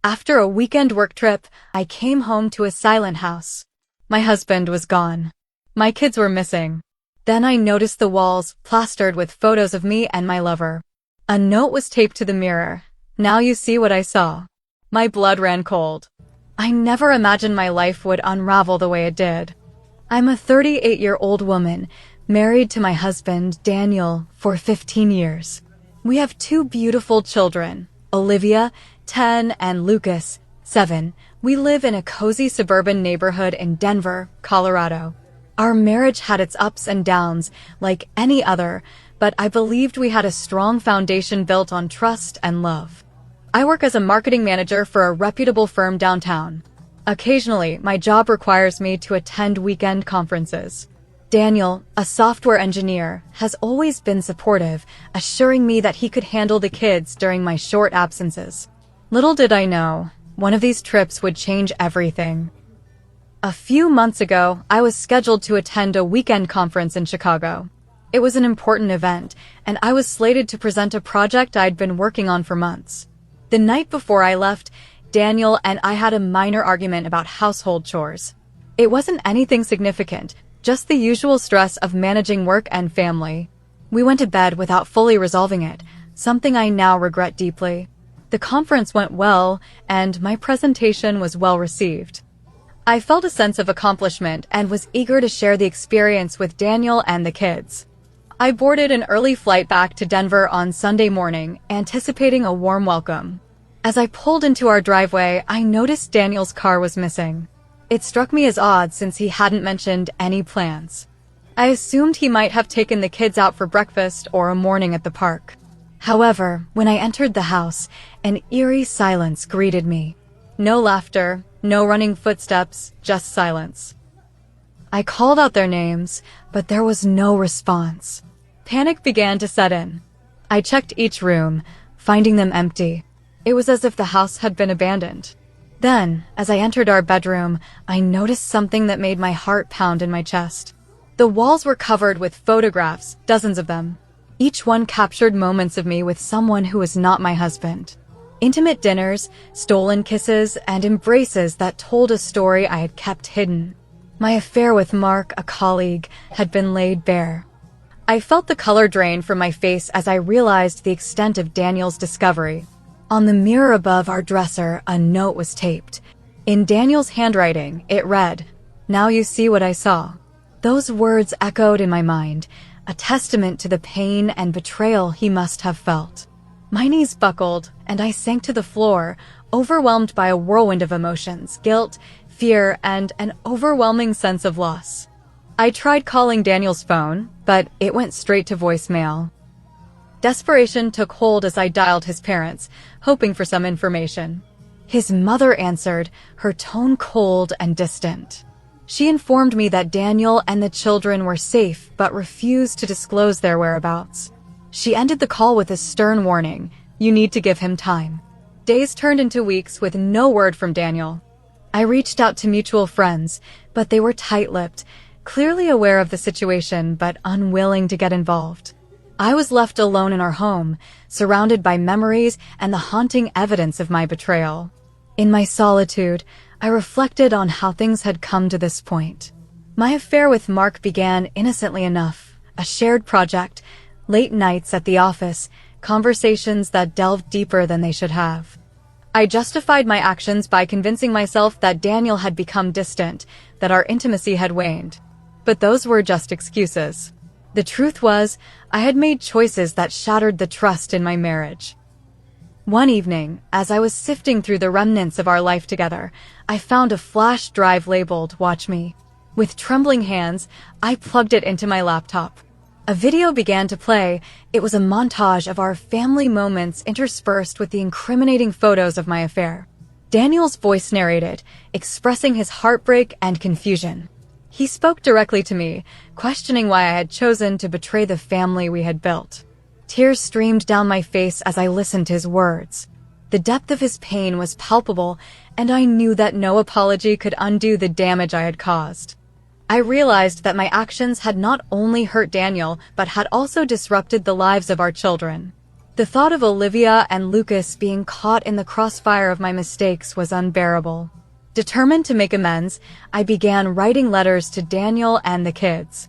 After a weekend work trip, I came home to a silent house. My husband was gone. My kids were missing. Then I noticed the walls plastered with photos of me and my lover. A note was taped to the mirror. Now you see what I saw. My blood ran cold. I never imagined my life would unravel the way it did. I'm a 38-year-old woman, married to my husband, Daniel, for 15 years. We have two beautiful children, Olivia, 10, and Lucas, 7. We live in a cozy suburban neighborhood in Denver, Colorado. Our marriage had its ups and downs, like any other, but I believed we had a strong foundation built on trust and love. I work as a marketing manager for a reputable firm downtown. Occasionally, my job requires me to attend weekend conferences. Daniel, a software engineer, has always been supportive, assuring me that he could handle the kids during my short absences. Little did I know, one of these trips would change everything. A few months ago, I was scheduled to attend a weekend conference in Chicago. It was an important event, and I was slated to present a project I'd been working on for months. The night before I left, Daniel and I had a minor argument about household chores. It wasn't anything significant, just the usual stress of managing work and family. We went to bed without fully resolving it, something I now regret deeply. The conference went well, and my presentation was well received. I felt a sense of accomplishment and was eager to share the experience with Daniel and the kids. I boarded an early flight back to Denver on Sunday morning, anticipating a warm welcome. As I pulled into our driveway, I noticed Daniel's car was missing. It struck me as odd since he hadn't mentioned any plans. I assumed he might have taken the kids out for breakfast or a morning at the park. However, when I entered the house, an eerie silence greeted me. No laughter, no running footsteps, just silence. I called out their names, but there was no response. Panic began to set in. I checked each room, finding them empty. It was as if the house had been abandoned. Then, as I entered our bedroom, I noticed something that made my heart pound in my chest. The walls were covered with photographs, dozens of them. Each one captured moments of me with someone who was not my husband. Intimate dinners, stolen kisses, and embraces that told a story I had kept hidden. My affair with Mark, a colleague, had been laid bare. I felt the color drain from my face as I realized the extent of Daniel's discovery. On the mirror above our dresser, a note was taped. In Daniel's handwriting, it read, "Now you see what I saw." Those words echoed in my mind, a testament to the pain and betrayal he must have felt. My knees buckled, and I sank to the floor, overwhelmed by a whirlwind of emotions, guilt, fear, and an overwhelming sense of loss. I tried calling Daniel's phone, but it went straight to voicemail. Desperation took hold as I dialed his parents, hoping for some information. His mother answered, her tone cold and distant. She informed me that Daniel and the children were safe but refused to disclose their whereabouts. She ended the call with a stern warning, "You need to give him time." Days turned into weeks with no word from Daniel. I reached out to mutual friends, but they were tight-lipped, clearly aware of the situation but unwilling to get involved. I was left alone in our home, surrounded by memories and the haunting evidence of my betrayal. In my solitude, I reflected on how things had come to this point. My affair with Mark began innocently enough, a shared project, late nights at the office, conversations that delved deeper than they should have. I justified my actions by convincing myself that Daniel had become distant, that our intimacy had waned. But those were just excuses. The truth was, I had made choices that shattered the trust in my marriage. One evening, as I was sifting through the remnants of our life together, I found a flash drive labeled "Watch Me." With trembling hands, I plugged it into my laptop. A video began to play. It was a montage of our family moments interspersed with the incriminating photos of my affair. Daniel's voice narrated, expressing his heartbreak and confusion. He spoke directly to me, questioning why I had chosen to betray the family we had built. Tears streamed down my face as I listened to his words. The depth of his pain was palpable, and I knew that no apology could undo the damage I had caused. I realized that my actions had not only hurt Daniel, but had also disrupted the lives of our children. The thought of Olivia and Lucas being caught in the crossfire of my mistakes was unbearable. Determined to make amends, I began writing letters to Daniel and the kids.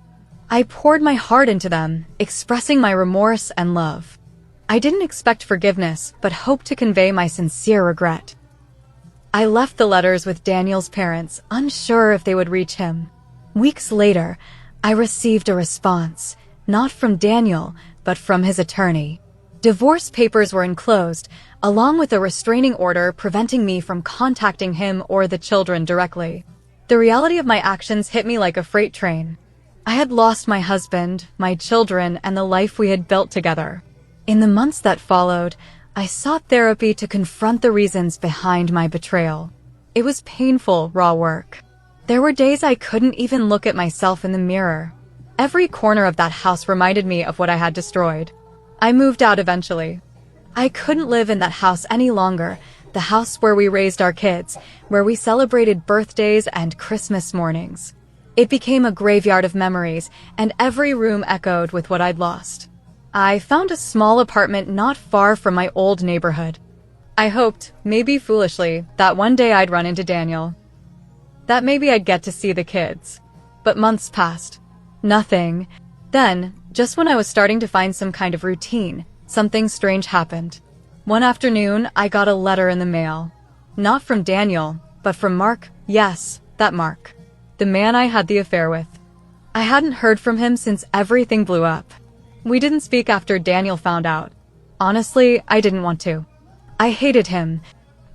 I poured my heart into them, expressing my remorse and love. I didn't expect forgiveness, but hoped to convey my sincere regret. I left the letters with Daniel's parents, unsure if they would reach him. Weeks later, I received a response, not from Daniel, but from his attorney. Divorce papers were enclosed, along with a restraining order preventing me from contacting him or the children directly. The reality of my actions hit me like a freight train. I had lost my husband, my children, and the life we had built together. In the months that followed, I sought therapy to confront the reasons behind my betrayal. It was painful, raw work. There were days I couldn't even look at myself in the mirror. Every corner of that house reminded me of what I had destroyed. I moved out eventually. I couldn't live in that house any longer, the house where we raised our kids, where we celebrated birthdays and Christmas mornings. It became a graveyard of memories, and every room echoed with what I'd lost. I found a small apartment not far from my old neighborhood. I hoped, maybe foolishly, that one day I'd run into Daniel. That maybe I'd get to see the kids. But months passed. Nothing. Then, just when I was starting to find some kind of routine, something strange happened. One afternoon, I got a letter in the mail. Not from Daniel, but from Mark. Yes, that Mark. The man I had the affair with. I hadn't heard from him since everything blew up. We didn't speak after Daniel found out. Honestly, I didn't want to. I hated him.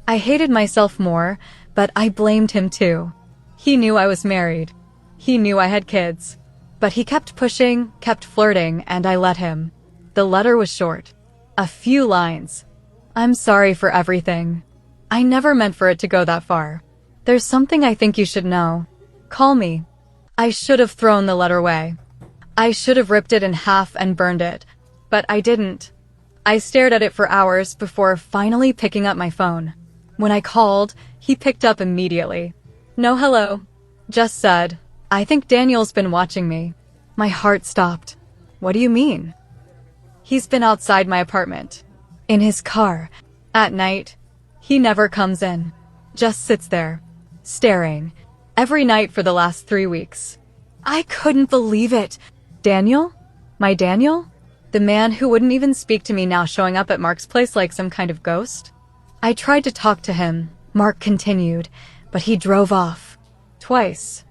I hated myself more, but I blamed him too. He knew I was married. He knew I had kids. But he kept pushing, kept flirting, and I let him. The letter was short. A few lines. I'm sorry for everything. I never meant for it to go that far. There's something I think you should know. Call me. I should have thrown the letter away. I should have ripped it in half and burned it. But I didn't. I stared at it for hours before finally picking up my phone. When I called, he picked up immediately. No hello. Just said, I think Daniel's been watching me. My heart stopped. What do you mean? He's been outside my apartment. In his car. At night. He never comes in. Just sits there. Staring. Every night for the last 3 weeks. I couldn't believe it. Daniel? My Daniel? The man who wouldn't even speak to me now showing up at Mark's place like some kind of ghost? I tried to talk to him. Mark continued, but he drove off. Twice.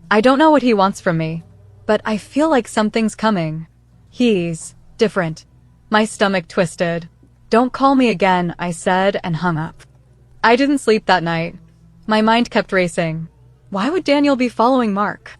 I don't know what he wants from me, but I feel like something's coming. He's different. My stomach twisted. Don't call me again, I said and hung up. I didn't sleep that night. My mind kept racing. Why would Daniel be following Mark?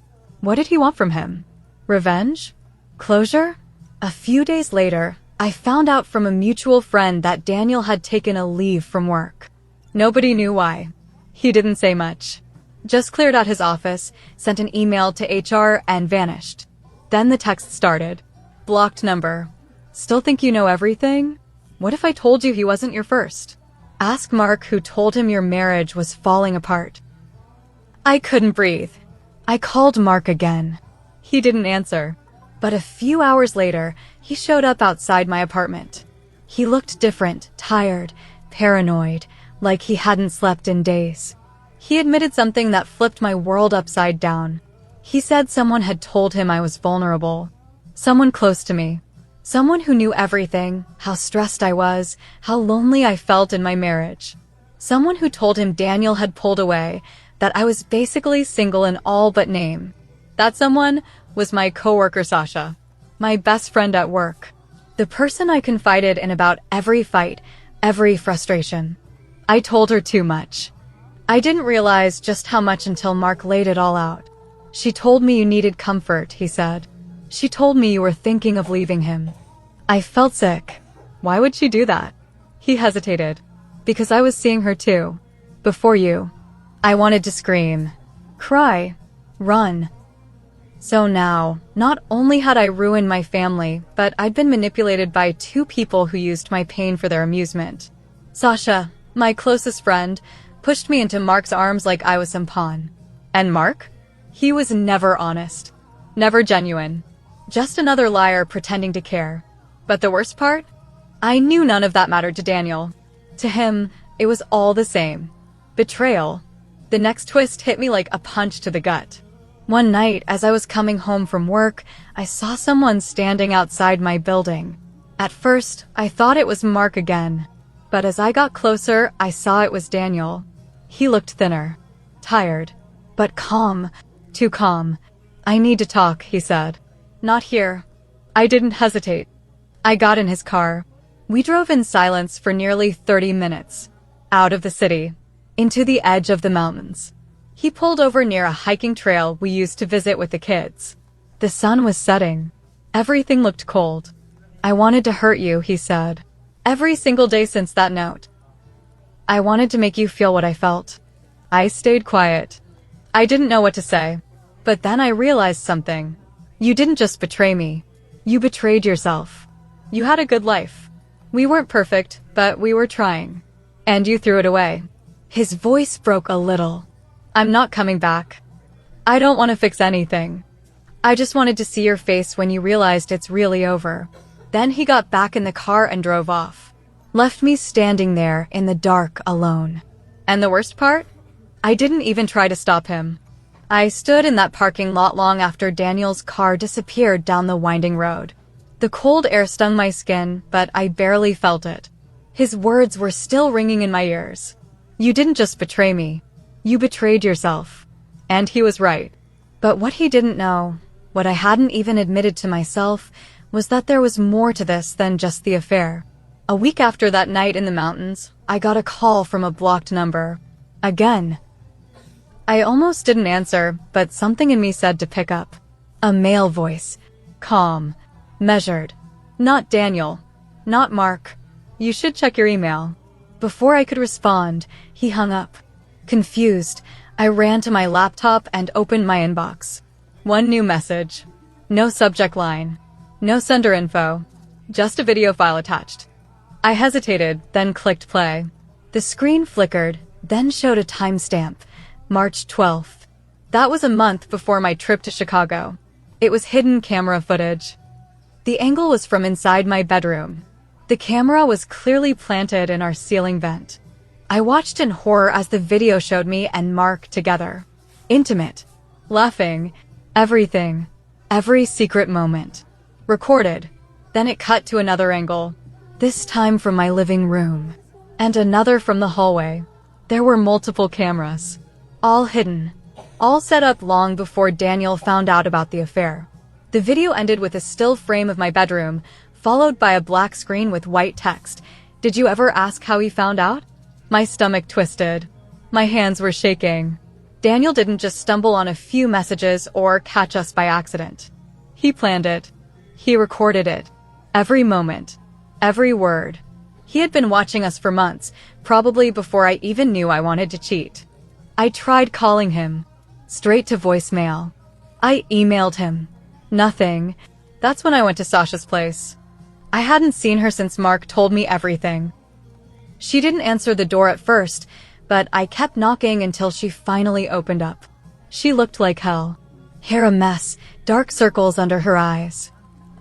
What did he want from him? Revenge? Closure? A few days later, I found out from a mutual friend that Daniel had taken a leave from work. Nobody knew why. He didn't say much. Just cleared out his office, sent an email to HR, and vanished. Then the text started. Blocked number. Still think you know everything? What if I told you he wasn't your first? Ask Mark who told him your marriage was falling apart. I couldn't breathe. I called Mark again. He didn't answer. But a few hours later, he showed up outside my apartment. He looked different, tired, paranoid, like he hadn't slept in days. He admitted something that flipped my world upside down. He said someone had told him I was vulnerable. Someone close to me. Someone who knew everything, how stressed I was, how lonely I felt in my marriage. Someone who told him Daniel had pulled away, that I was basically single in all but name. That someone was my coworker Sasha, my best friend at work. The person I confided in about every fight, every frustration. I told her too much. I didn't realize just how much until Mark laid it all out. She told me you needed comfort, he said. She told me you were thinking of leaving him. I felt sick. Why would she do that? He hesitated. Because I was seeing her too. Before you. I wanted to scream. Cry. Run. So now, not only had I ruined my family, but I'd been manipulated by 2 people who used my pain for their amusement. Sasha, my closest friend, pushed me into Mark's arms like I was some pawn. And Mark? He was never honest. Never genuine. Just another liar pretending to care. But the worst part? I knew none of that mattered to Daniel. To him, it was all the same. Betrayal. The next twist hit me like a punch to the gut. One night, as I was coming home from work, I saw someone standing outside my building. At first, I thought it was Mark again. But as I got closer, I saw it was Daniel. He looked thinner, tired, but calm, too calm. "I need to talk," he said. "Not here." I didn't hesitate. I got in his car. We drove in silence for nearly 30 minutes, out of the city, into the edge of the mountains. He pulled over near a hiking trail we used to visit with the kids. The sun was setting. Everything looked cold. "I wanted to hurt you," he said. "Every single day since that note. I wanted to make you feel what I felt." I stayed quiet. I didn't know what to say. But then I realized something. "You didn't just betray me. You betrayed yourself. You had a good life. We weren't perfect, but we were trying. And you threw it away." His voice broke a little. "I'm not coming back. I don't want to fix anything. I just wanted to see your face when you realized it's really over." Then he got back in the car and drove off. Left me standing there in the dark alone. And the worst part? I didn't even try to stop him. I stood in that parking lot long after Daniel's car disappeared down the winding road. The cold air stung my skin, but I barely felt it. His words were still ringing in my ears. "You didn't just betray me. You betrayed yourself." And he was right. But what he didn't know, what I hadn't even admitted to myself, was that there was more to this than just the affair. A week after that night in the mountains, I got a call from a blocked number. Again. I almost didn't answer, but something in me said to pick up. A male voice. Calm. Measured. "Not Daniel. Not Mark. You should check your email." Before I could respond, he hung up. Confused, I ran to my laptop and opened my inbox. One new message. No subject line. No sender info. Just a video file attached. I hesitated, then clicked play. The screen flickered, then showed a timestamp. March 12th. That was a month before my trip to Chicago. It was hidden camera footage. The angle was from inside my bedroom. The camera was clearly planted in our ceiling vent. I watched in horror as the video showed me and Mark together. Intimate. Laughing. Everything. Every secret moment. Recorded. Then it cut to another angle. This time from my living room. And another from the hallway. There were multiple cameras. All hidden. All set up long before Daniel found out about the affair. The video ended with a still frame of my bedroom, followed by a black screen with white text. Did you ever ask how he found out? My stomach twisted. My hands were shaking. Daniel didn't just stumble on a few messages or catch us by accident. He planned it. He recorded it. Every moment. Every word. He had been watching us for months, probably before I even knew I wanted to cheat. I tried calling him. Straight to voicemail. I emailed him. Nothing. That's when I went to Sasha's place. I hadn't seen her since Mark told me everything. She didn't answer the door at first, but I kept knocking until she finally opened up. She looked like hell. Hair a mess, dark circles under her eyes.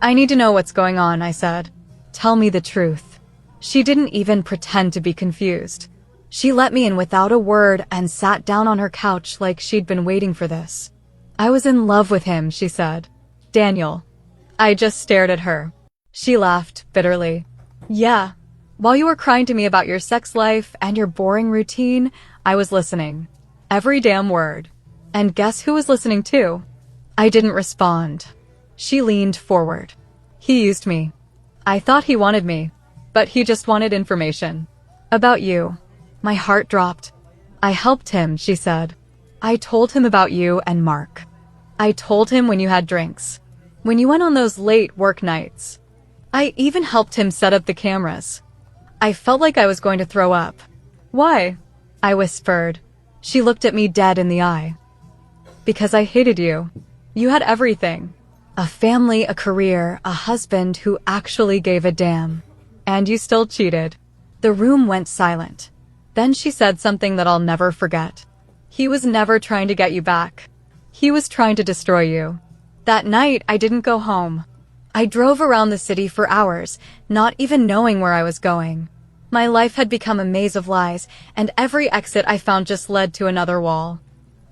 "I need to know what's going on," I said. "Tell me the truth." She didn't even pretend to be confused. She let me in without a word and sat down on her couch like she'd been waiting for this. "I was in love with him," she said. "Daniel." I just stared at her. She laughed bitterly. "Yeah. While you were crying to me about your sex life and your boring routine, I was listening. Every damn word. And guess who was listening too?" I didn't respond. She leaned forward. "He used me. I thought he wanted me, but he just wanted information. About you." My heart dropped. "I helped him," she said. "I told him about you and Mark. I told him when you had drinks. When you went on those late work nights. I even helped him set up the cameras." I felt like I was going to throw up. "Why?" I whispered. She looked at me dead in the eye. "Because I hated you. You had everything. A family, a career, a husband who actually gave a damn. And you still cheated." The room went silent. Then she said something that I'll never forget. "He was never trying to get you back. He was trying to destroy you." That night, I didn't go home. I drove around the city for hours, not even knowing where I was going. My life had become a maze of lies, and every exit I found just led to another wall.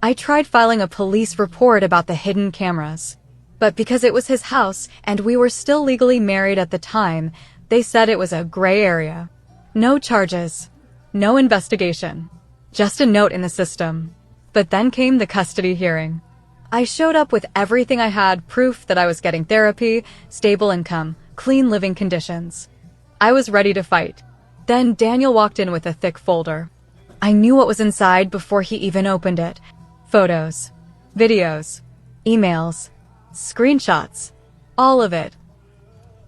I tried filing a police report about the hidden cameras. But because it was his house and we were still legally married at the time, they said it was a gray area. No charges. No investigation. Just a note in the system. But then came the custody hearing. I showed up with everything I had, proof that I was getting therapy, stable income, clean living conditions. I was ready to fight. Then Daniel walked in with a thick folder. I knew what was inside before he even opened it. Photos, videos, emails, screenshots, all of it.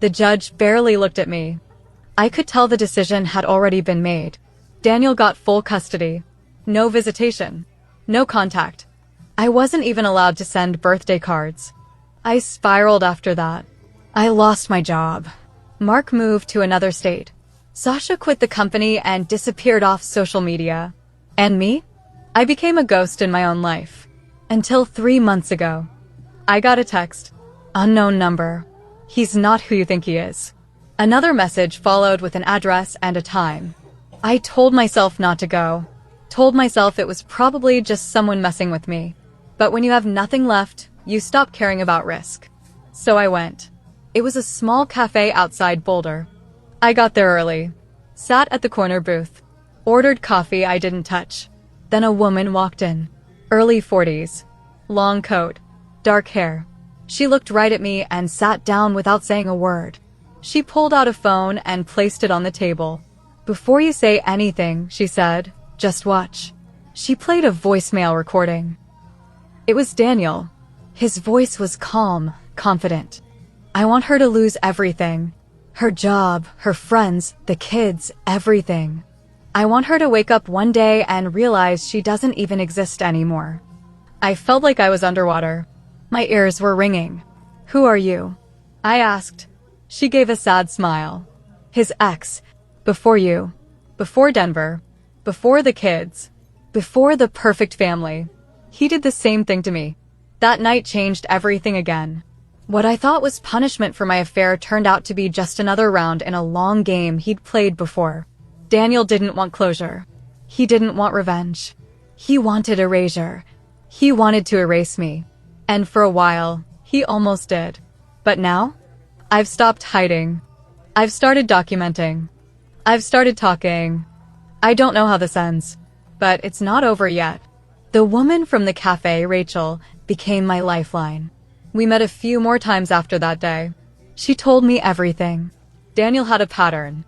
The judge barely looked at me. I could tell the decision had already been made. Daniel got full custody. No visitation. No contact. I wasn't even allowed to send birthday cards. I spiraled after that. I lost my job. Mark moved to another state. Sasha quit the company and disappeared off social media. And me? I became a ghost in my own life. Until 3 months ago. I got a text. Unknown number. He's not who you think he is. Another message followed with an address and a time. I told myself not to go. Told myself it was probably just someone messing with me. But when you have nothing left, you stop caring about risk. So I went. It was a small cafe outside Boulder. I got there early. Sat at the corner booth. Ordered coffee I didn't touch. Then a woman walked in. Early 40s. Long coat. Dark hair. She looked right at me and sat down without saying a word. She pulled out a phone and placed it on the table. Before you say anything, she said, just watch. She played a voicemail recording. It was Daniel. His voice was calm, confident. I want her to lose everything. Her job, her friends, the kids, everything. I want her to wake up one day and realize she doesn't even exist anymore. I felt like I was underwater. My ears were ringing. Who are you? I asked. She gave a sad smile. His ex. Before you. Before Denver. Before the kids. Before the perfect family. He did the same thing to me. That night changed everything again. What I thought was punishment for my affair turned out to be just another round in a long game he'd played before. Daniel didn't want closure. He didn't want revenge. He wanted erasure. He wanted to erase me. And for a while, he almost did. But now, I've stopped hiding. I've started documenting. I've started talking. I don't know how this ends, but it's not over yet. The woman from the cafe, Rachel, became my lifeline. We met a few more times after that day. She told me everything. Daniel had a pattern.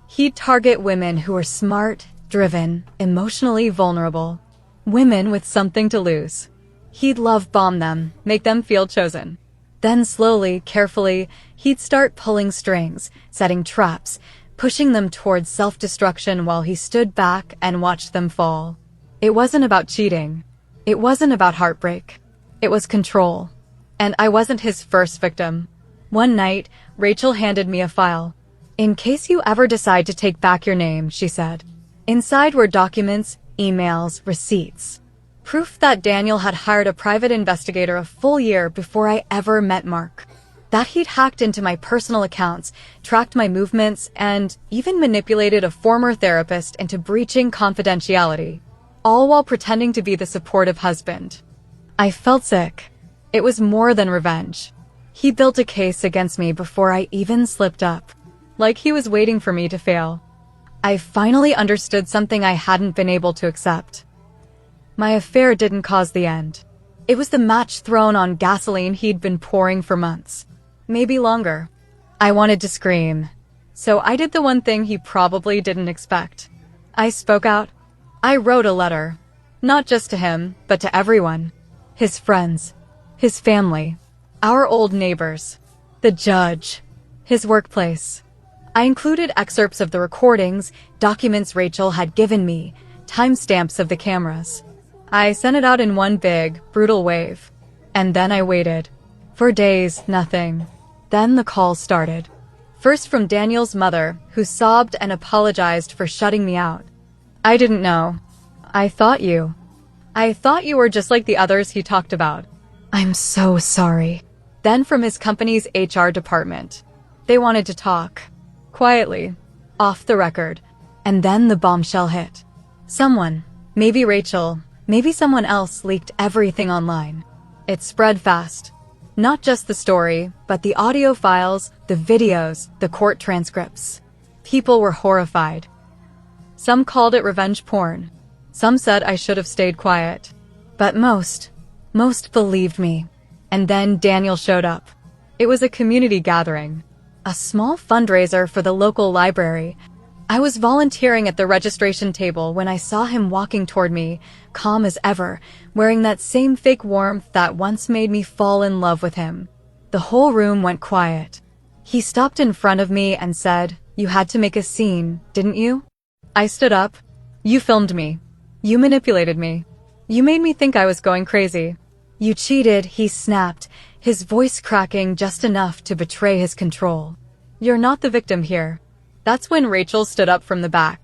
He'd target women who were smart, driven, emotionally vulnerable. Women with something to lose. He'd love bomb them, make them feel chosen. Then slowly, carefully, he'd start pulling strings, setting traps, pushing them towards self-destruction while he stood back and watched them fall. It wasn't about cheating. It wasn't about heartbreak. It was control. And I wasn't his first victim. One night, Rachel handed me a file. In case you ever decide to take back your name, she said. Inside were documents, emails, receipts. Proof that Daniel had hired a private investigator a full year before I ever met Mark. That he'd hacked into my personal accounts, tracked my movements, and even manipulated a former therapist into breaching confidentiality. All while pretending to be the supportive husband. I felt sick. It was more than revenge. He built a case against me before I even slipped up. Like he was waiting for me to fail. I finally understood something I hadn't been able to accept. My affair didn't cause the end. It was the match thrown on gasoline he'd been pouring for months. Maybe longer. I wanted to scream. So I did the one thing he probably didn't expect. I spoke out. I wrote a letter. Not just to him, but to everyone. His friends. His family. Our old neighbors. The judge. His workplace. I included excerpts of the recordings, documents Rachel had given me, timestamps of the cameras. I sent it out in one big, brutal wave. And then I waited. For days, nothing. Then the calls started. First from Daniel's mother, who sobbed and apologized for shutting me out. I didn't know. I thought you were just like the others he talked about. I'm so sorry. then from his company's HR department. They wanted to talk. Quietly. Off the record. And then the bombshell hit. Someone, maybe Rachel, maybe someone else, leaked everything online. It spread fast. Not just the story, but the audio files, the videos, the court transcripts. People were horrified. Some called it revenge porn. Some said I should have stayed quiet. But most believed me. And then Daniel showed up. It was a community gathering. A small fundraiser for the local library. I was volunteering at the registration table when I saw him walking toward me, calm as ever, wearing that same fake warmth that once made me fall in love with him. The whole room went quiet. He stopped in front of me and said, "You had to make a scene, didn't you?" I stood up. "You filmed me. You manipulated me. You made me think I was going crazy. You cheated," he snapped, his voice cracking just enough to betray his control. "You're not the victim here." That's when Rachel stood up from the back.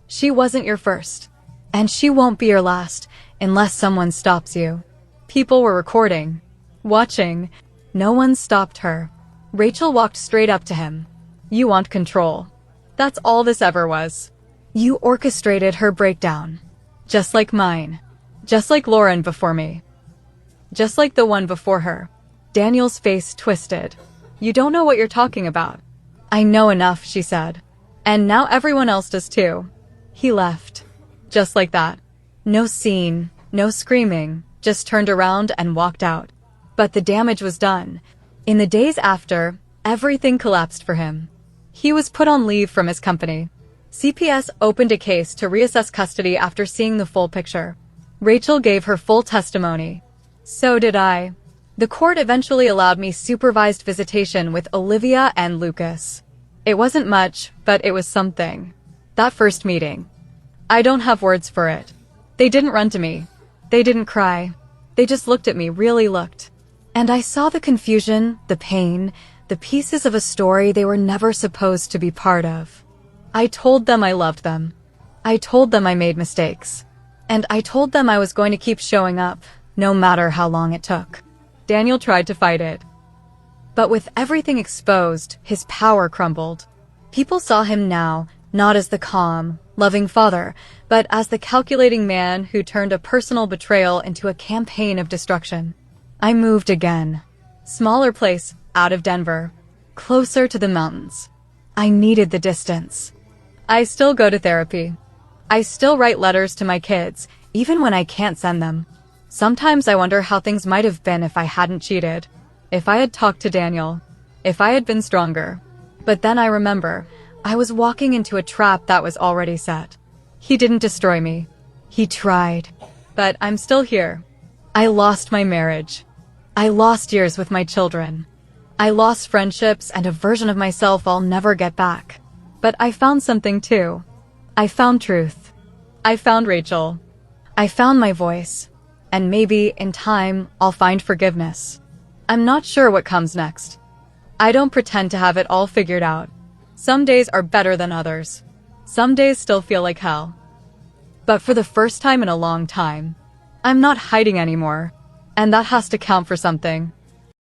"She wasn't your first. And she won't be your last, unless someone stops you." People were recording. Watching. No one stopped her. Rachel walked straight up to him. "You want control. That's all this ever was. You orchestrated her breakdown. Just like mine. Just like Lauren before me. Just like the one before her." Daniel's face twisted. "You don't know what you're talking about." "I know enough," she said. "And now everyone else does too." He left. Just like that. No scene, no screaming, just turned around and walked out. But the damage was done. In the days after, everything collapsed for him. He was put on leave from his company. CPS opened a case to reassess custody after seeing the full picture. Rachel gave her full testimony. So did I. The court eventually allowed me supervised visitation with Olivia and Lucas. It wasn't much, but it was something. That first meeting. I don't have words for it. They didn't run to me. They didn't cry. They just looked at me, really looked. And I saw the confusion, the pain, the pieces of a story they were never supposed to be part of. I told them I loved them. I told them I made mistakes. And I told them I was going to keep showing up, no matter how long it took. Daniel tried to fight it. But with everything exposed, his power crumbled. People saw him now, not as the calm, loving father, but as the calculating man who turned a personal betrayal into a campaign of destruction. I moved again. Smaller place, out of Denver. Closer to the mountains. I needed the distance. I still go to therapy. I still write letters to my kids, even when I can't send them. Sometimes I wonder how things might have been if I hadn't cheated. If I had talked to Daniel. If I had been stronger. But then I remember, I was walking into a trap that was already set. He didn't destroy me. He tried. But I'm still here. I lost my marriage. I lost years with my children. I lost friendships and a version of myself I'll never get back. But I found something too. I found truth. I found Rachel. I found my voice. And maybe, in time, I'll find forgiveness. I'm not sure what comes next. I don't pretend to have it all figured out. Some days are better than others. Some days still feel like hell. But for the first time in a long time, I'm not hiding anymore. And that has to count for something.